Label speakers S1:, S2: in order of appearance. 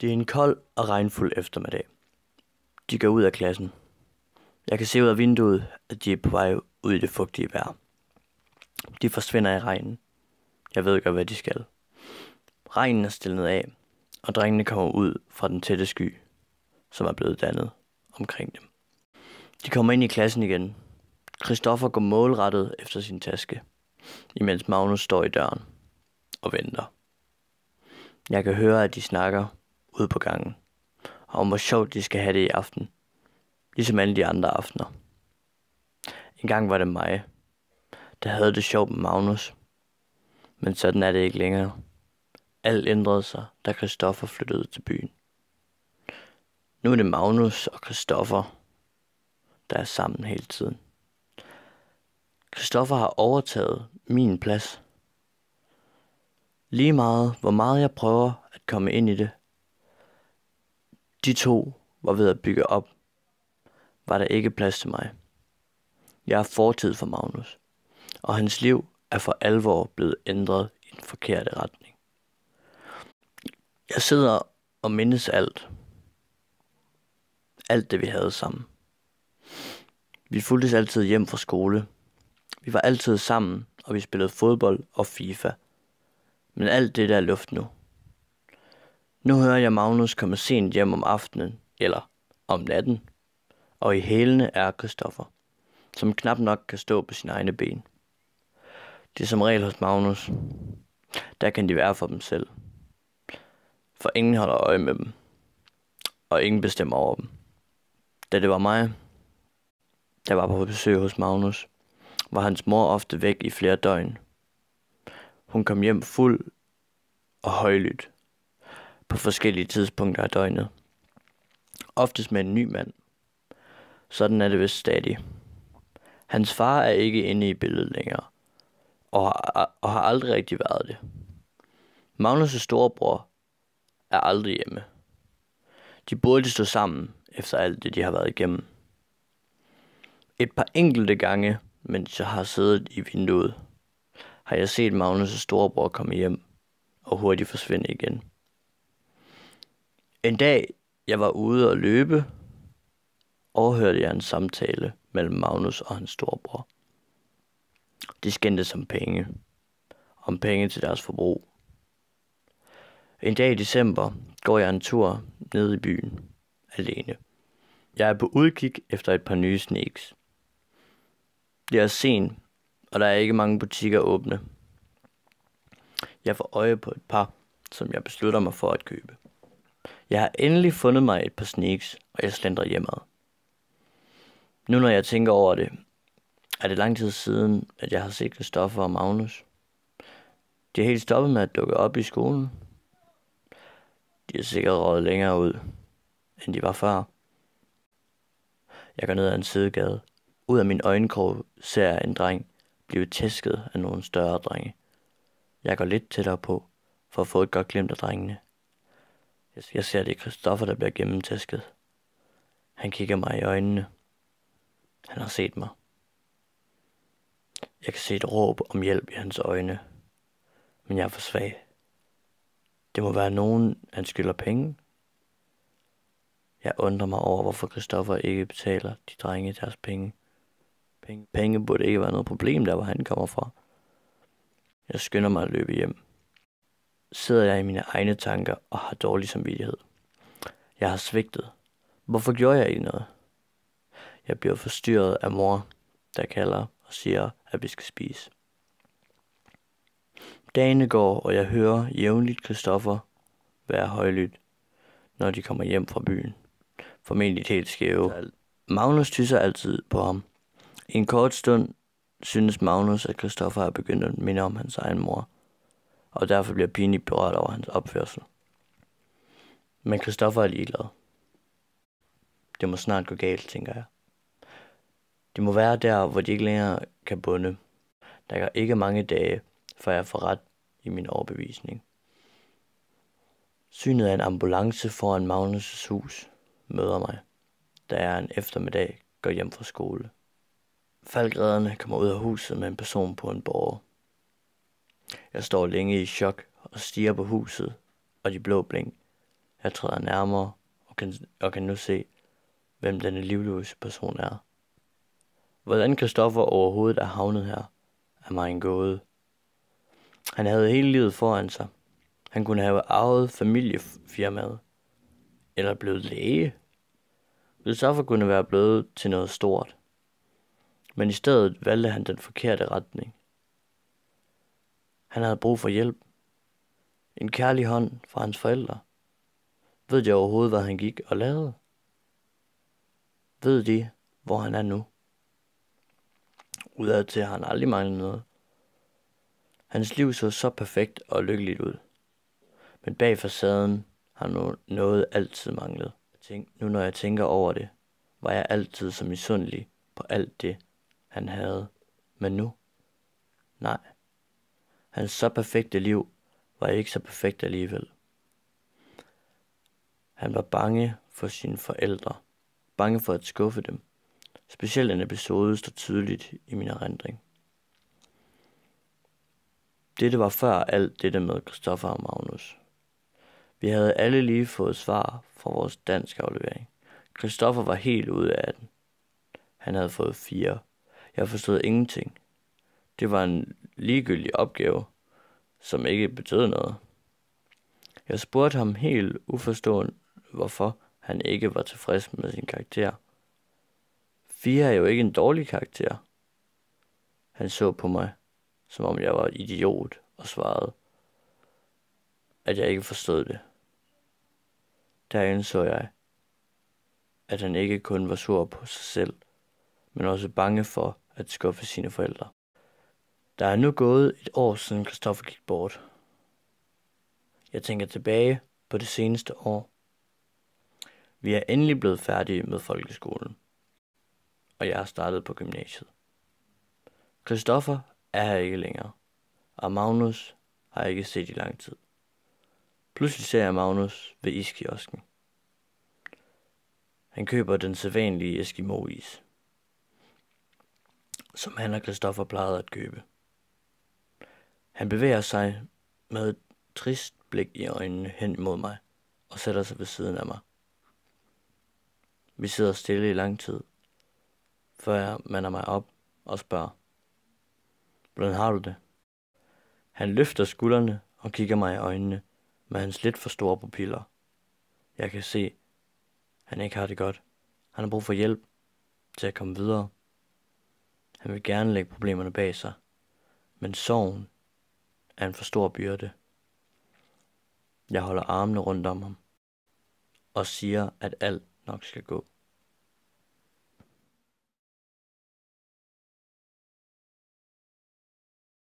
S1: Det er en kold og regnfuld eftermiddag. De går ud af klassen. Jeg kan se ud af vinduet, at de er på vej ud i det fugtige vejr. De forsvinder i regnen. Jeg ved godt, hvad de skal. Regnen er stillet af, og drengene kommer ud fra den tætte sky, som er blevet dannet omkring dem. De kommer ind i klassen igen. Christoffer går målrettet efter sin taske, imens Magnus står i døren og venter. Jeg kan høre, at de snakker ude på gangen, og om hvor sjovt de skal have det i aften, ligesom alle de andre aftener. En gang var det mig, der havde det sjovt med Magnus, men sådan er det ikke længere. Alt ændrede sig, da Christoffer flyttede til byen. Nu er det Magnus og Christoffer, der er sammen hele tiden. Christoffer har overtaget min plads. Lige meget, hvor meget jeg prøver at komme ind i det. De to var ved at bygge op, var der ikke plads til mig. Jeg er fortid for Magnus, og hans liv er for alvor blevet ændret i den forkerte retning. Jeg sidder og mindes alt. Alt det vi havde sammen. Vi fulgtes altid hjem fra skole. Vi var altid sammen, og vi spillede fodbold og FIFA. Men alt det der er luft nu. Nu hører jeg Magnus komme sent hjem om aftenen, eller om natten, og i hælene er Christoffer, som knap nok kan stå på sine egne ben. Det er som regel hos Magnus. Der kan de være for dem selv. For ingen holder øje med dem, og ingen bestemmer over dem. Da det var mig, der var på besøg hos Magnus, var hans mor ofte væk i flere døgn. Hun kom hjem fuld og højlydt på forskellige tidspunkter af døgnet. Oftest med en ny mand. Sådan er det vist stadig. Hans far er ikke inde i billedet længere, og har aldrig rigtig været det. Magnus' storebror er aldrig hjemme. De burde stå sammen efter alt det, de har været igennem. Et par enkelte gange, mens jeg har siddet i vinduet, har jeg set Magnus' storebror komme hjem og hurtigt forsvinde igen. En dag, jeg var ude at løbe, overhørte jeg en samtale mellem Magnus og hans storebror. De skændtes om penge til deres forbrug. En dag i december går jeg en tur ned i byen, alene. Jeg er på udkig efter et par nye sneaks. Det er sent, og der er ikke mange butikker åbne. Jeg får øje på et par, som jeg beslutter mig for at købe. Jeg har endelig fundet mig et par sneaks, og jeg slendrer hjemad. Nu når jeg tænker over det, er det lang tid siden, at jeg har set Christoffer og Magnus. De er helt stoppet med at dukke op i skolen. De er sikkert røget længere ud, end de var før. Jeg går ned ad en sidegade. Ud af min øjenkrog ser jeg en dreng blive tæsket af nogle større drenge. Jeg går lidt tættere på, for at få et godt glimt af drengene. Jeg ser, det er Christoffer, der bliver gennemtæsket. Han kigger mig i øjnene. Han har set mig. Jeg kan se et råb om hjælp i hans øjne, men jeg er for svag. Det må være nogen, han skylder penge. Jeg undrer mig over, hvorfor Christoffer ikke betaler de drenge deres penge. Penge burde ikke være noget problem, der hvor han kommer fra. Jeg skynder mig at løbe hjem. Sidder jeg i mine egne tanker og har dårlig samvittighed. Jeg har svigtet. Hvorfor gjorde jeg ikke noget? Jeg bliver forstyrret af mor, der kalder og siger, at vi skal spise. Dagene går, og jeg hører jævnligt Christoffer være højlydt, når de kommer hjem fra byen. Formentlig helt skæve. Magnus tysser altid på ham. I en kort stund synes Magnus, at Christoffer er begyndt at minde om hans egen mor, og derfor bliver pinligt berørt over hans opførsel. Men Christoffer er ligeglad. Det må snart gå galt, tænker jeg. Det må være der, hvor de ikke længere kan bunde. Der går ikke mange dage, før jeg får ret i min overbevisning. Synet af en ambulance foran Magnus' hus møder mig, da jeg en eftermiddag går hjem fra skole. Falkredderne kommer ud af huset med en person på en båre. Jeg står længe i chok og stiger på huset og de blå blink Jeg træder nærmere og kan nu se, hvem denne livløse person er. Hvordan Christoffer overhovedet er havnet her, er mig en gåde. Han havde hele livet foran sig. Han kunne have arvet familiefirmaet, eller blevet læge. Christoffer kunne være blevet til noget stort. Men i stedet valgte han den forkerte retning. Han havde brug for hjælp. En kærlig hånd fra hans forældre. Ved de overhovedet, hvad han gik og lavede? Ved de, hvor han er nu? Udadtil har han aldrig manglet noget. Hans liv så perfekt og lykkeligt ud. Men bag facaden har noget altid manglet. Nu når jeg tænker over det, var jeg altid så misundelig på alt det, han havde. Men nu? Nej. Hans så perfekte liv var ikke så perfekt alligevel. Han var bange for sine forældre. Bange for at skuffe dem. Specielt en episode står tydeligt i min erindring. Dette var før alt dette med Christoffer og Magnus. Vi havde alle lige fået svar fra vores dansk aflevering. Christoffer var helt ude af den. Han havde fået 4. Jeg forstod ingenting. Det var en ligegyldig opgave, som ikke betød noget. Jeg spurgte ham helt uforstående, hvorfor han ikke var tilfreds med sin karakter. 4 er jo ikke en dårlig karakter. Han så på mig, som om jeg var en idiot, og svarede, at jeg ikke forstod det. Der indså jeg, at han ikke kun var sur på sig selv, men også bange for at skuffe sine forældre. Der er nu gået et år siden Christoffer gik bort. Jeg tænker tilbage på det seneste år. Vi er endelig blevet færdige med folkeskolen, og jeg er startet på gymnasiet. Christoffer er her ikke længere, og Magnus har jeg ikke set i lang tid. Pludselig ser jeg Magnus ved iskiosken. Han køber den sædvanlige Eskimo-is, som han og Christoffer plejede at købe. Han bevæger sig med et trist blik i øjnene hen mod mig og sætter sig ved siden af mig. Vi sidder stille i lang tid, før jeg mander mig op og spørger, hvordan har du det? Han løfter skuldrene og kigger mig i øjnene med hans lidt for store pupiller. Jeg kan se, han ikke har det godt. Han har brug for hjælp til at komme videre. Han vil gerne lægge problemerne bag sig, men sorgen er en for stor byrde. Jeg holder armene rundt om ham og siger, at alt nok skal gå.